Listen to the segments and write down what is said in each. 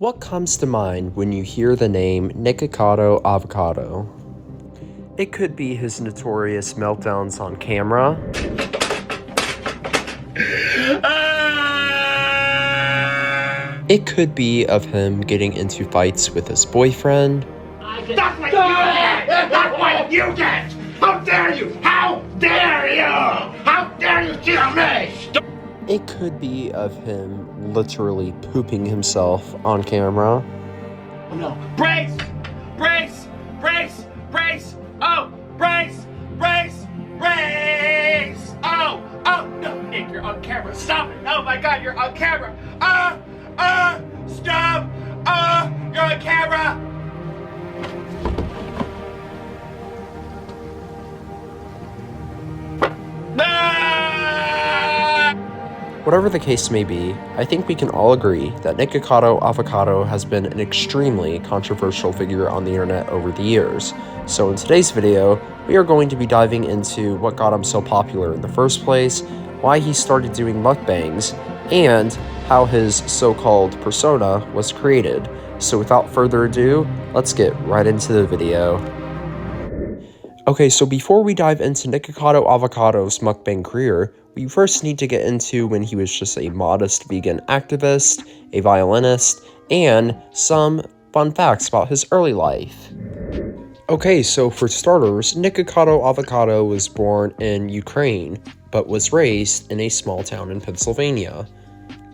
What comes to mind when you hear the name Nikocado Avocado? It could be his notorious meltdowns on camera. It could be of him getting into fights with his boyfriend. That's what you get! That's what you get! How dare you! How dare you! How dare you kill me! It could be of him literally pooping himself on camera. Oh no. Brace! Brace! Brace! Brace! Oh! Brace! Brace! Brace! Oh! Oh! No, Nick, you're on camera. Stop it! Oh my god, you're on camera! Stop! You're on camera! Whatever the case may be, I think we can all agree that Nikocado Avocado has been an extremely controversial figure on the internet over the years. So in today's video, we are going to be diving into what got him so popular in the first place, why he started doing mukbangs, and how his so-called persona was created. So without further ado, let's get right into the video. Okay, so before we dive into Nikocado Avocado's mukbang career, we first need to get into when he was just a modest vegan activist, a violinist, and some fun facts about his early life. Okay, so for starters, Nikocado Avocado was born in Ukraine, but was raised in a small town in Pennsylvania.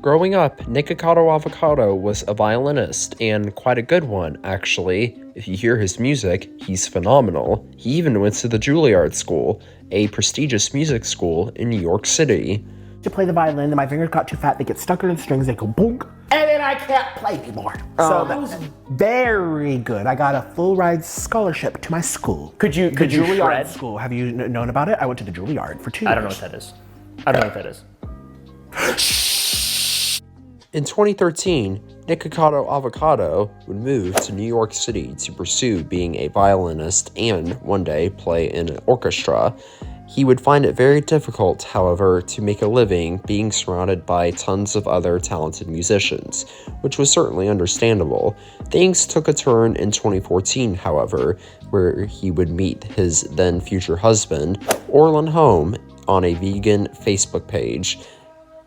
Growing up, Nikocado Avocado was a violinist, and quite a good one, actually. If you hear his music, he's phenomenal. He even went to the Juilliard School, a prestigious music school in New York City. To play the violin, then my fingers got too fat, they get stuck in the strings, they go bonk, and then I can't play anymore. So that was very good. I got a full ride scholarship to my school. Could you Juilliard shred? School. Have you known about it? I went to the Juilliard for 2 years. I don't know what that is. I don't know what that is. In 2013, Nikocado Avocado would move to New York City to pursue being a violinist and one day play in an orchestra. He would find it very difficult, however, to make a living being surrounded by tons of other talented musicians, which was certainly understandable. Things took a turn in 2014, however, where he would meet his then future husband, Orlin Home, on a vegan Facebook page.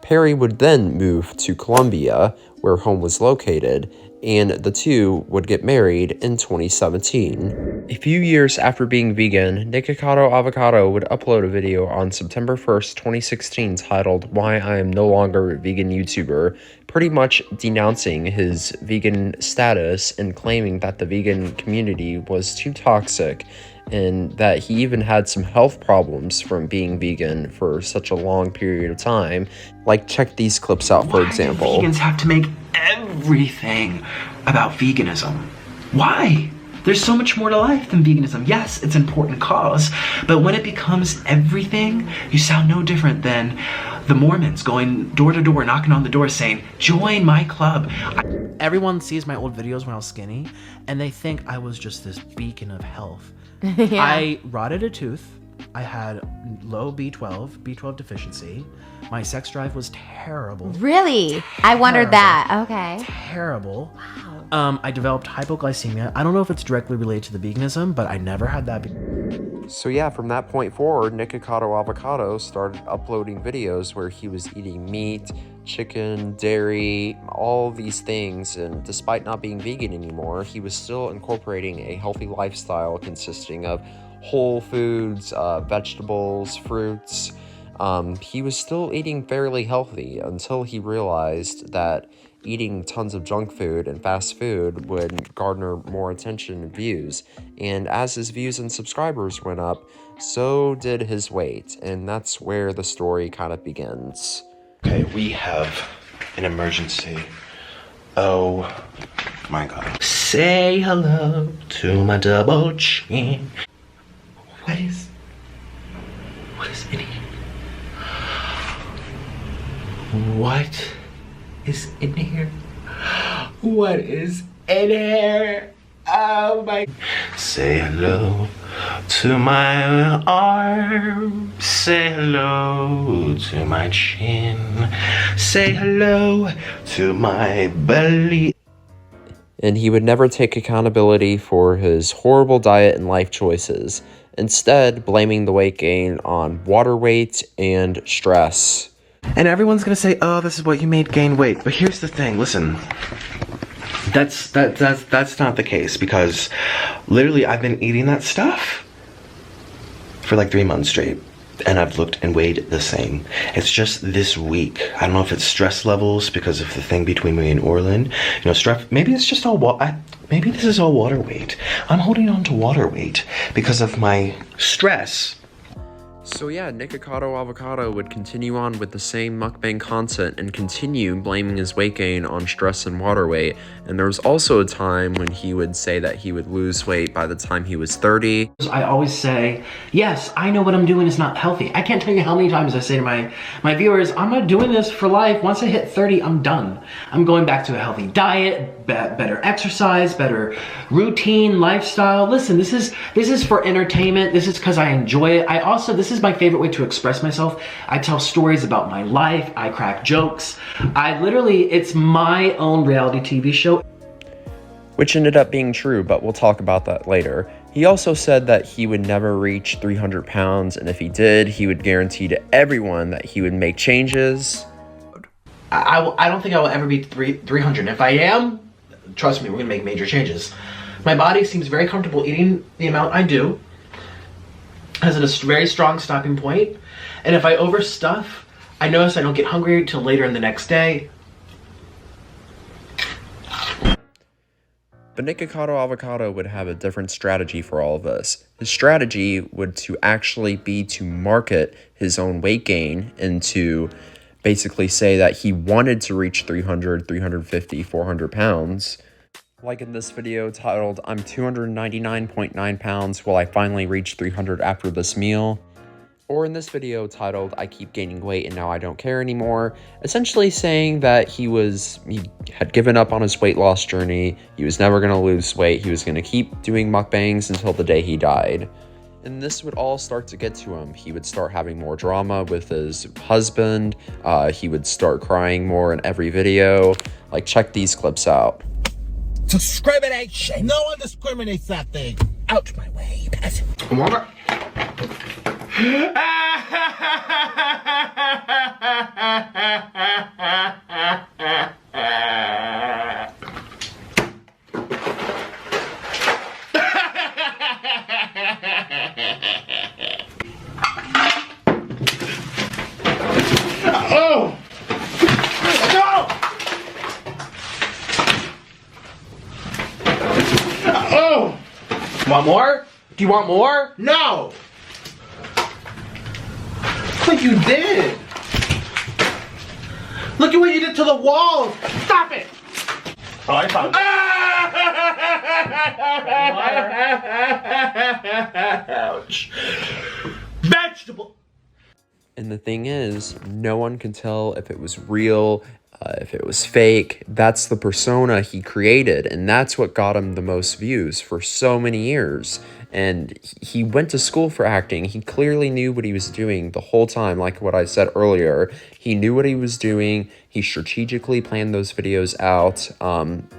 Perry would then move to Colombia, where Home was located, and the two would get married in 2017. A few years after being vegan, Nikocado Avocado would upload a video on September 1st, 2016 titled "Why I Am No Longer a Vegan YouTuber," pretty much denouncing his vegan status and claiming that the vegan community was too toxic, and that he even had some health problems from being vegan for such a long period of time. Like, check these clips out, for example. Why do vegans have to make everything about veganism? Why? There's so much more to life than veganism. Yes, it's an important cause, but when it becomes everything, you sound no different than the Mormons going door to door, knocking on the door saying, "Join my club." Everyone sees my old videos when I was skinny, and they think I was just this beacon of health. Yeah. I rotted a tooth. I had low B12 deficiency. My sex drive was terrible. Really? I wondered that. Okay. Terrible. Wow. I developed hypoglycemia. I don't know if it's directly related to the veganism, but I never had that. So yeah, from that point forward, Nikocado Avocado started uploading videos where he was eating meat, chicken, dairy, all these things, and despite not being vegan anymore, he was still incorporating a healthy lifestyle consisting of whole foods, vegetables, fruits. He was still eating fairly healthy until he realized that eating tons of junk food and fast food would garner more attention and views. And as his views and subscribers went up, so did his weight. And that's where the story kind of begins. Okay, we have an emergency. Oh my god. Say hello to my double chin. What is in here? What is in here? What is in here? Oh my. Say hello to my arm. Say hello to my chin. Say hello to my belly. and he would never take accountability for his horrible diet and life choices, instead blaming the weight gain on water weight and stress. And everyone's gonna say, oh, this is what you made gain weight. But here's the thing, listen. That's not the case, because literally I've been eating that stuff for like 3 months straight, and I've looked and weighed the same. It's just this week. I don't know if it's stress levels because of the thing between me and Orlin. You know, stress. Maybe it's just all maybe this is all water weight. I'm holding on to water weight because of my stress. So yeah, Nikocado Avocado would continue on with the same mukbang content and continue blaming his weight gain on stress and water weight. And there was also a time when he would say that he would lose weight by the time he was 30. I always say, yes, I know what I'm doing is not healthy. I can't tell you how many times I say to my viewers, I'm not doing this for life. Once I hit 30, I'm done. I'm going back to a healthy diet, better exercise, better routine, lifestyle. Listen, this is for entertainment. This is because I enjoy it. This is my favorite way to express myself. I tell stories about my life. I crack jokes. It's my own reality TV show. Which ended up being true, but we'll talk about that later. He also said that he would never reach 300 pounds, and if he did, he would guarantee to everyone that he would make changes. I don't think I will ever be 300. If I am, trust me, we're gonna make major changes. My body seems very comfortable eating the amount I do. Has a very strong stopping point. And if I overstuff, I notice I don't get hungry till later in the next day. But Nikocado Avocado would have a different strategy for all of this. His strategy would to actually be to market his own weight gain and to basically say that he wanted to reach 300, 350, 400 pounds. Like in this video titled, I'm 299.9 pounds, will I finally reach 300 after this meal? Or in this video titled, I keep gaining weight and now I don't care anymore, essentially saying that he had given up on his weight loss journey, he was never going to lose weight, he was going to keep doing mukbangs until the day he died. And this would all start to get to him. He would start having more drama with his husband, he would start crying more in every video. Like, check these clips out. Discrimination. No one discriminates that thing. Out my way, pass it. Oh! No! Oh! Want more? Do you want more? No! What you did? Look at what you did to the walls! Stop it! Oh, I found it. Ouch. Vegetable. And the thing is, no one can tell if it was real, if it was fake. That's the persona he created, and that's what got him the most views for so many years. And he went to school for acting. He clearly knew what he was doing the whole time, like what I said earlier. He knew what he was doing. He strategically planned those videos out,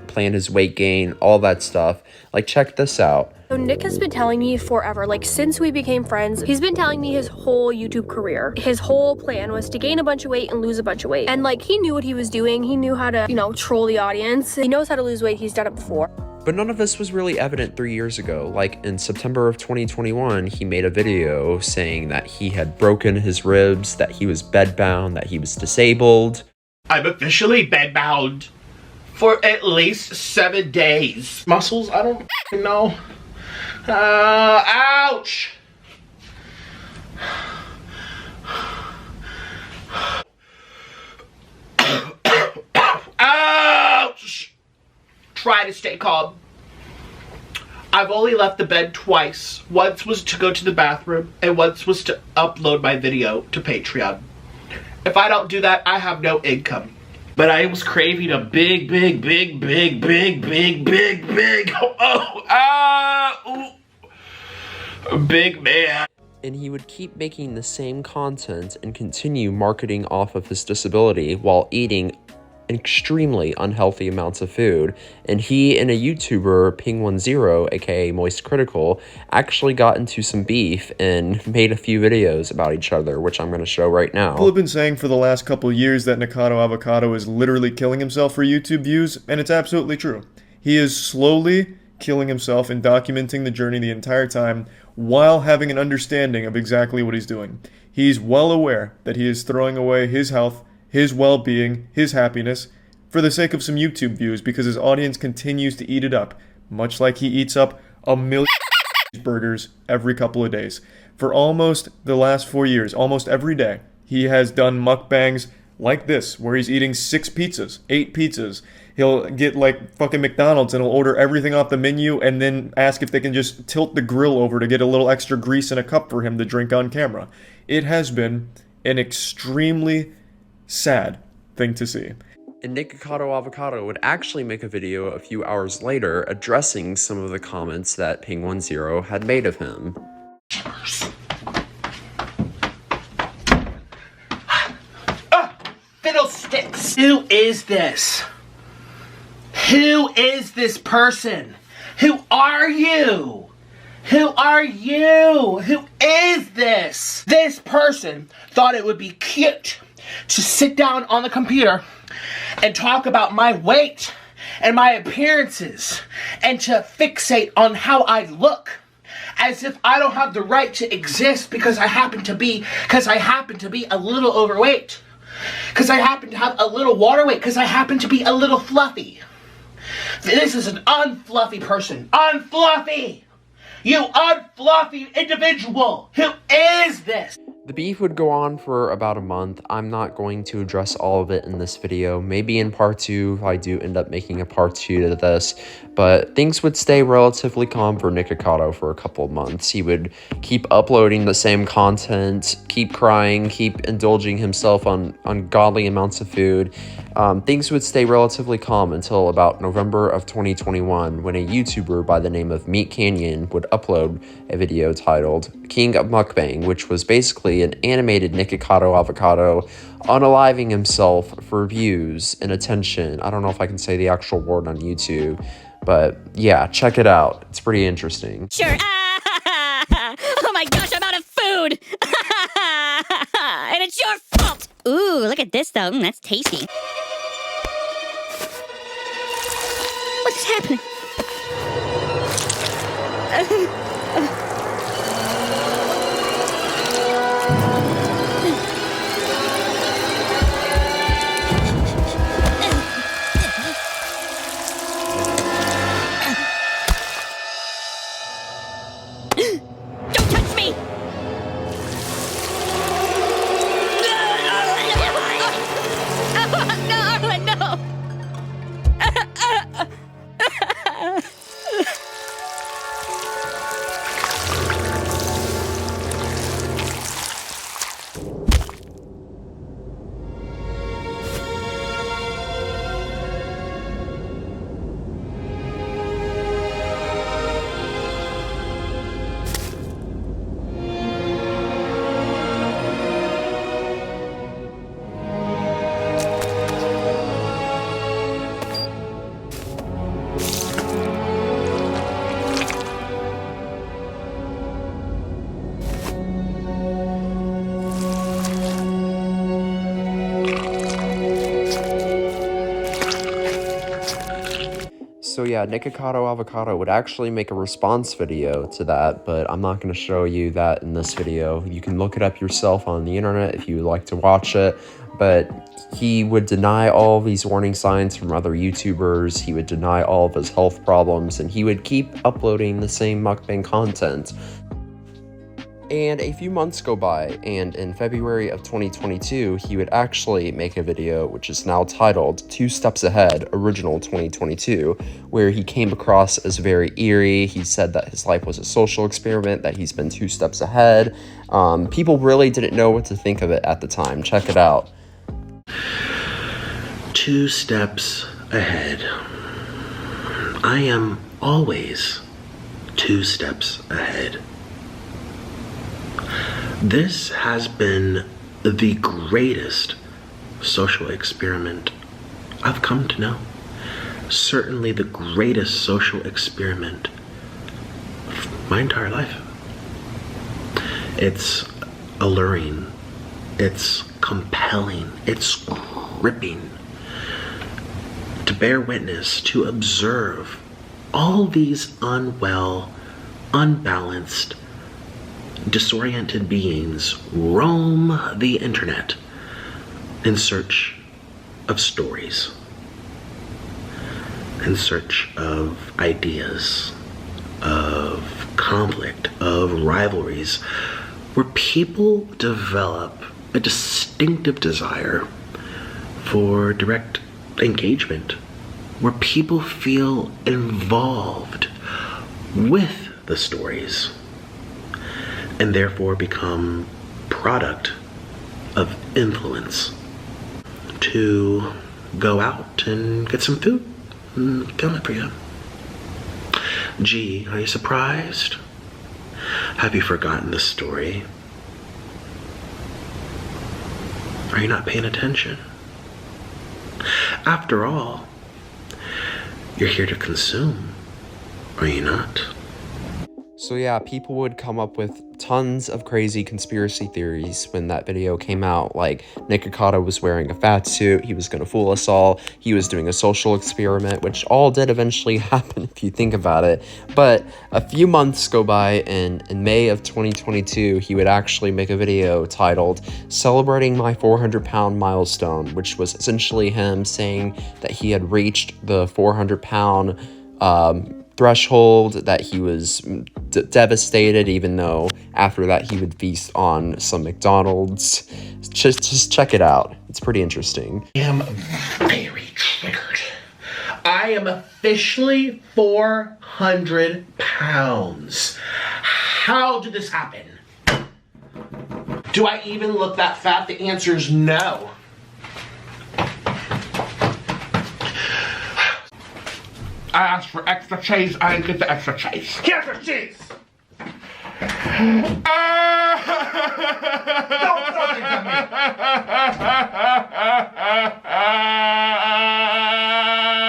planned his weight gain, all that stuff. Like, check this out. So Nick has been telling me forever, like since we became friends, he's been telling me his whole YouTube career. His whole plan was to gain a bunch of weight and lose a bunch of weight. And like, he knew what he was doing. He knew how to, troll the audience. He knows how to lose weight. He's done it before. But none of this was really evident 3 years ago. Like in September of 2021, he made a video saying that he had broken his ribs, that he was bedbound, that he was disabled. I'm officially bedbound for at least 7 days. Muscles? I don't know. Ouch! Ouch! Try to stay calm. I've only left the bed twice. Once was to go to the bathroom, and once was to upload my video to Patreon. If I don't do that, I have no income. But I was craving a big, big man. And he would keep making the same content and continue marketing off of his disability while eating extremely unhealthy amounts of food, and he and a YouTuber, Ping10, aka Moist Critical, actually got into some beef and made a few videos about each other, which I'm going to show right now. People have been saying for the last couple years that Nikocado Avocado is literally killing himself for YouTube views, and it's absolutely true. He is slowly killing himself and documenting the journey the entire time while having an understanding of exactly what he's doing. He's well aware that he is throwing away his health, his well-being, his happiness, for the sake of some YouTube views because his audience continues to eat it up, much like he eats up a million burgers every couple of days. For almost the last 4 years, almost every day, he has done mukbangs like this, where he's eating 6 pizzas, 8 pizzas. He'll get like fucking McDonald's and he'll order everything off the menu and then ask if they can just tilt the grill over to get a little extra grease in a cup for him to drink on camera. It has been an extremely sad thing to see. And Nikocado Avocado would actually make a video a few hours later addressing some of the comments that Ping10 had made of him. Fiddlesticks! Who is this? Who is this person? Who are you? Who are you? Who is this? This person thought it would be cute to sit down on the computer and talk about my weight and my appearances and to fixate on how I look as if I don't have the right to exist because I happen to be a little overweight. Because I happen to have a little water weight. Because I happen to be a little fluffy. This is an unfluffy person. Unfluffy! You unfluffy individual! Who is this? The beef would go on for about a month. I'm not going to address all of it in this video. Maybe in part 2, if I do end up making a part 2 to this. But things would stay relatively calm for Nikocado for a couple of months. He would keep uploading the same content, keep crying, keep indulging himself on ungodly amounts of food. Things would stay relatively calm until about November of 2021, when a YouTuber by the name of MeatCanyon would upload a video titled King of Mukbang, which was basically an animated Nikocado Avocado unaliving himself for views and attention. I don't know if I can say the actual word on YouTube, but yeah, check it out. It's pretty interesting. Sure. Oh my gosh, I'm out of food. And it's your fault. Ooh, look at this though. That's tasty. What's happening? Don't touch me! No! So yeah, Nikocado Avocado would actually make a response video to that, but I'm not going to show you that in this video. You can look it up yourself on the internet if you would like to watch it, but he would deny all of these warning signs from other YouTubers, he would deny all of his health problems, and he would keep uploading the same mukbang content. And a few months go by, and in February of 2022, he would actually make a video which is now titled 2 Steps Ahead, Original 2022, where he came across as very eerie. He said that his life was a social experiment, that he's been 2 steps ahead. People really didn't know what to think of it at the time. Check it out. 2 steps ahead. I am always 2 steps ahead. This has been the greatest social experiment I've come to know, certainly the greatest social experiment of my entire life. It's alluring, it's compelling, it's gripping to bear witness, to observe all these unwell, unbalanced, disoriented beings roam the internet in search of stories, in search of ideas, of conflict, of rivalries, where people develop a distinctive desire for direct engagement, where people feel involved with the stories and therefore become product of influence to go out and get some food and film it for you. Gee, are you surprised? Have you forgotten the story? Are you not paying attention? After all, you're here to consume, are you not? So yeah, people would come up with tons of crazy conspiracy theories when that video came out, like Nikocado was wearing a fat suit, he was gonna fool us all, he was doing a social experiment, which all did eventually happen if you think about it. But a few months go by, and in May of 2022, he would actually make a video titled "Celebrating My 400-Pound Milestone," which was essentially him saying that he had reached the 400-pound threshold, that he was devastated, even though after that he would feast on some McDonald's. Just check it out. It's pretty interesting. I am very triggered. I am officially 400 pounds. How did this happen? Do I even look that fat? The answer is no. I asked for extra cheese, I didn't get the extra cheese. Here's your cheese! Don't talk to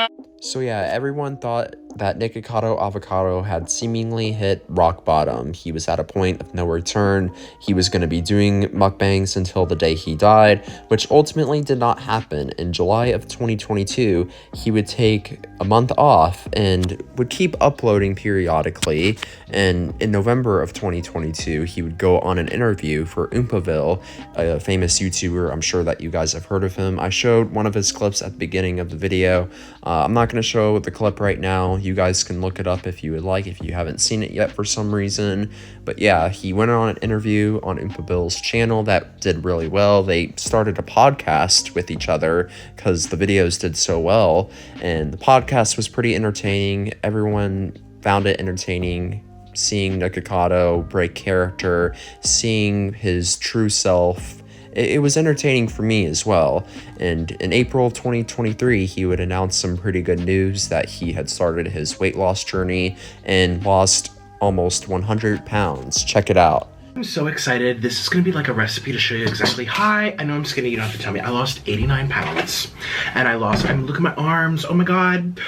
me! So yeah, everyone thought that Nikocado Avocado had seemingly hit rock bottom. He was at a point of no return. He was going to be doing mukbangs until the day he died, which ultimately did not happen. In July of 2022, he would take a month off and would keep uploading periodically. And in November of 2022, he would go on an interview for Oompaville, a famous YouTuber. I'm sure that you guys have heard of him. I showed one of his clips at the beginning of the video. I'm not going to show the clip right now. You guys can look it up if you would like, if you haven't seen it yet for some reason. But yeah, he went on an interview on Oompaville's channel that did really well. They started a podcast with each other because the videos did so well, and the podcast was pretty entertaining. Everyone found it entertaining, seeing Nikocado break character, seeing his true self. It was entertaining for me as well. And in April 2023, he would announce some pretty good news that he had started his weight loss journey and lost almost 100 pounds. Check it out. I'm so excited. This is gonna be like a recipe to show you exactly. Hi, I know I'm skinny, you don't have to tell me. I lost 89 pounds. And look at my arms, oh my God.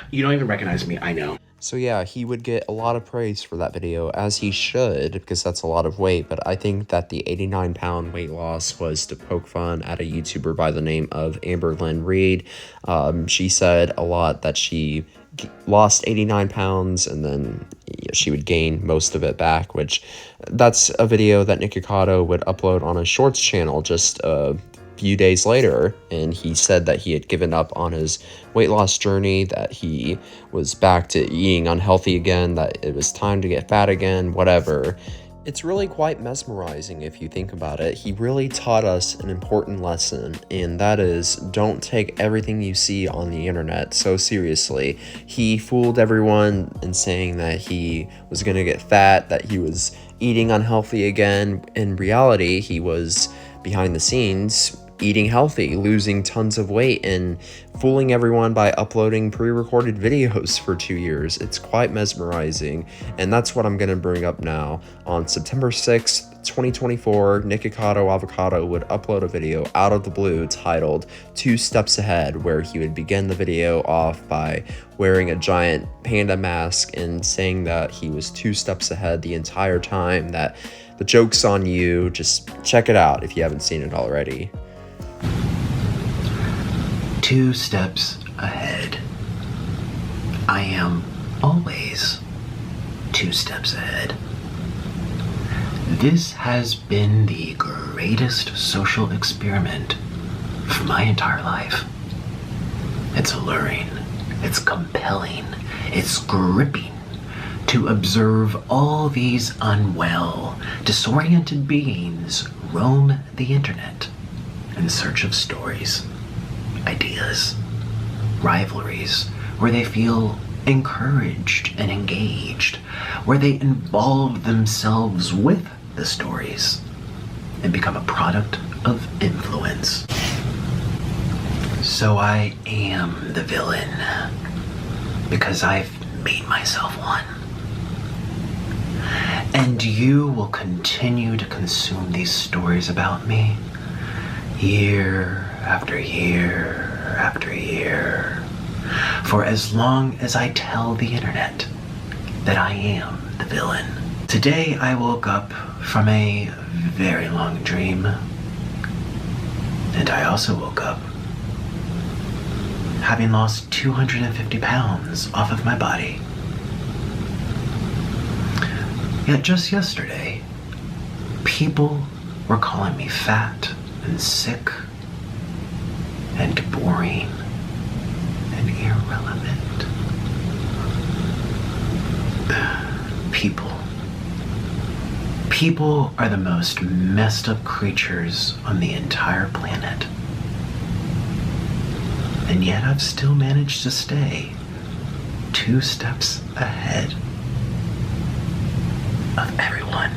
You don't even recognize me, I know. So yeah, he would get a lot of praise for that video, as he should, because that's a lot of weight. But I think that the 89-pound weight loss was to poke fun at a YouTuber by the name of Amber Lynn Reed. She said a lot that she lost 89 pounds and then she would gain most of it back, which that's a video that Nikocado would upload on his shorts channel just a few days later. And he said that he had given up on his weight loss journey, that he was back to eating unhealthy again, that it was time to get fat again, whatever. It's really quite mesmerizing if you think about it. He really taught us an important lesson, and that is, don't take everything you see on the internet so seriously. He fooled everyone in saying that he was gonna get fat, that he was eating unhealthy again. In reality, he was behind the scenes eating healthy, losing tons of weight, and fooling everyone by uploading pre-recorded videos for 2 years. It's quite mesmerizing, and that's what I'm going to bring up now. On September 6th, 2024, Nikocado Avocado would upload a video out of the blue titled 2 Steps Ahead, where he would begin the video off by wearing a giant panda mask and saying that he was 2 steps ahead the entire time, that the joke's on you. Just check it out if you haven't seen it already. 2 steps ahead. I am always 2 steps ahead. This has been the greatest social experiment for my entire life. It's alluring, it's compelling, it's gripping to observe all these unwell, disoriented beings roam the internet in search of stories, ideas, rivalries, where they feel encouraged and engaged, where they involve themselves with the stories and become a product of influence. So I am the villain because I've made myself one. And you will continue to consume these stories about me year after year after year, for as long as I tell the internet that I am the villain. Today I woke up from a very long dream, and I also woke up having lost 250 pounds off of my body. Yet just yesterday, people were calling me fat and sick and boring and irrelevant. People are the most messed up creatures on the entire planet. And yet I've still managed to stay 2 steps ahead of everyone.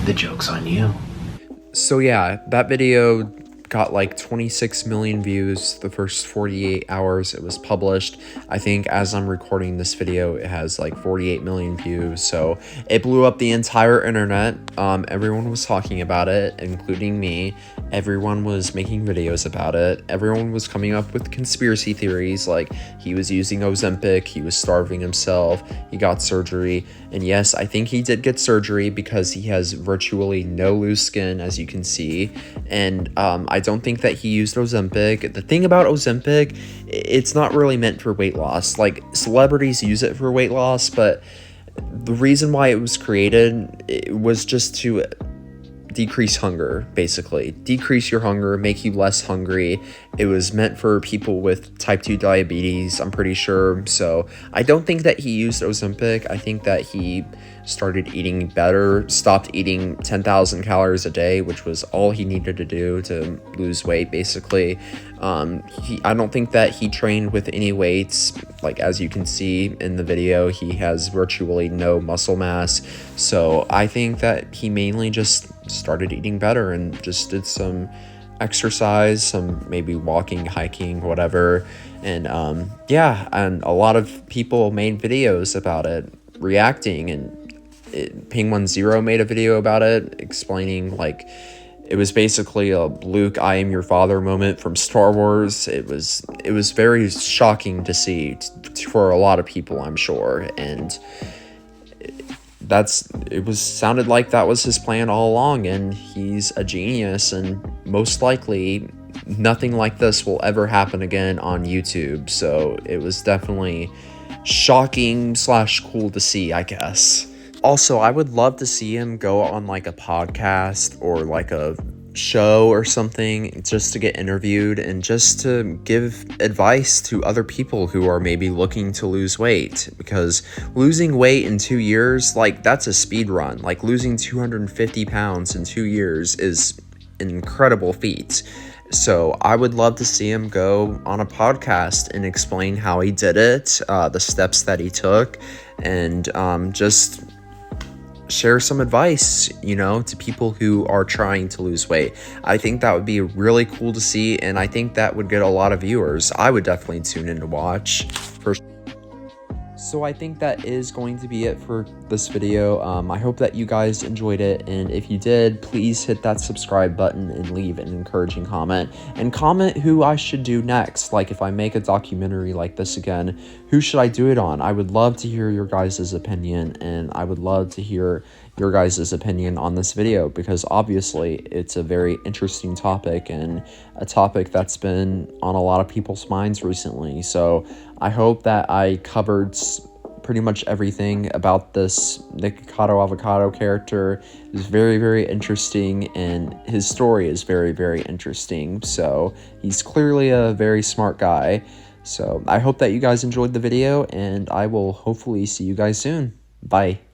The joke's on you. So yeah, that video got like 26 million views the first 48 hours it was published. I think as I'm recording this video, it has like 48 million views. So it blew up the entire internet. Everyone was talking about it, including me. Everyone was making videos about it. Everyone was coming up with conspiracy theories, like he was using Ozempic, he was starving himself, he got surgery. And yes, I think he did get surgery because he has virtually no loose skin, as you can see. And I don't think that he used Ozempic. The thing about Ozempic, it's not really meant for weight loss. Like, celebrities use it for weight loss, but the reason why it was created, it was just to decrease hunger, basically. Decrease your hunger, make you less hungry. It was meant for people with type 2 diabetes, I'm pretty sure. So I don't think that he used Ozempic. I think that he started eating better, stopped eating 10,000 calories a day, which was all he needed to do to lose weight, basically. I don't think that he trained with any weights. Like, as you can see in the video, he has virtually no muscle mass. So I think that he mainly just started eating better and just did some exercise, some maybe walking, hiking, whatever. And yeah, and a lot of people made videos about it, reacting, and Ping10 made a video about it, explaining, like, it was basically a Luke, I am your father moment from Star Wars. It was very shocking to see for a lot of people, I'm sure. And sounded like that was his plan all along, and he's a genius, and most likely nothing like this will ever happen again on YouTube. So it was definitely shocking / cool to see, I guess. Also, I would love to see him go on like a podcast or like a show or something, just to get interviewed and just to give advice to other people who are maybe looking to lose weight, because losing weight in 2 years, like, that's a speed run. Like, losing 250 pounds in 2 years is an incredible feat. So I would love to see him go on a podcast and explain how he did it, the steps that he took, and just share some advice, to people who are trying to lose weight. I think that would be really cool to see, and I think that would get a lot of viewers. I would definitely tune in to watch. So I think that is going to be it for this video. I hope that you guys enjoyed it, and if you did, please hit that subscribe button and leave an encouraging comment. And comment who I should do next. Like, if I make a documentary like this again, who should I do it on? I would love to hear your guys' opinion, and I would love to hear your guys' opinion on this video, because obviously it's a very interesting topic and a topic that's been on a lot of people's minds recently. So I hope that I covered pretty much everything about this Nikocado Avocado character. Is very, very interesting, and his story is very, very interesting. So he's clearly a very smart guy. So I hope that you guys enjoyed the video, and I will hopefully see you guys soon. Bye.